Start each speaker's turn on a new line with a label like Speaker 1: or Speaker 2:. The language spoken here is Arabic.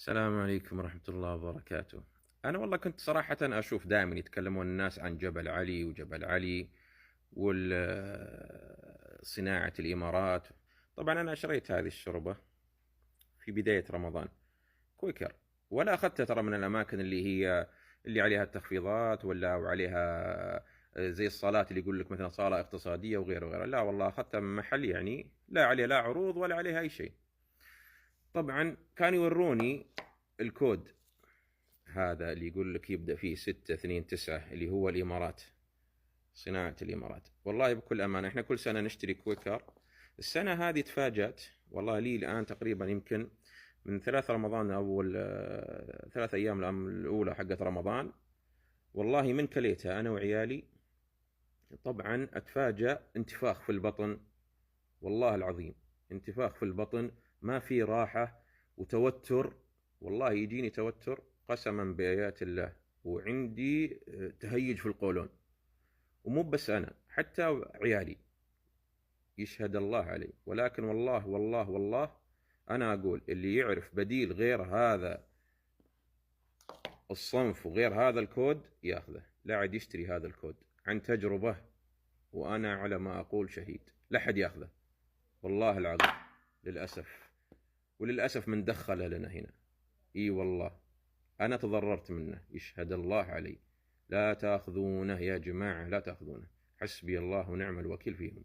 Speaker 1: السلام عليكم ورحمة الله وبركاته. أنا والله كنت صراحة أشوف دائما يتكلمون الناس عن جبل علي وجبل علي وصناعة الإمارات. طبعا أنا شريت هذه الشربة في بداية رمضان، كويكر، ولا أخذتها ترى من الأماكن اللي عليها التخفيضات ولا عليها زي الصالات اللي يقول لك مثلا صالة اقتصادية وغيره وغيره. لا والله أخذتها من محل يعني لا عليه لا عروض ولا عليها أي شيء. طبعا كانوا يوروني الكود هذا اللي يقول لك يبدأ فيه 629 اللي هو الإمارات، صناعة الإمارات. والله بكل أمانة إحنا كل سنة نشتري كويكر. السنة هذه تفاجأت والله، لي الآن تقريبا يمكن من 3 رمضان، أول 3 أيام الأولى حقت رمضان، والله من كليتها أنا وعيالي. طبعا أتفاجأ انتفاخ في البطن، والله العظيم انتفاخ في البطن، ما في راحة وتوتر. والله يجيني توتر قسما بآيات الله، وعندي تهيج في القولون. ومو بس أنا، حتى عيالي يشهد الله علي. ولكن والله والله والله أنا أقول اللي يعرف بديل غير هذا الصنف وغير هذا الكود ياخذه، لا عاد يشتري هذا الكود عن تجربة. وأنا على ما أقول شهيد، لا حد ياخذه والله العظيم، للأسف. وللأسف من دخله لنا هنا، اي والله انا تضررت منه، يشهد الله علي. لا تاخذونه يا جماعة، لا تاخذونه، حسبي الله ونعم الوكيل فيهم.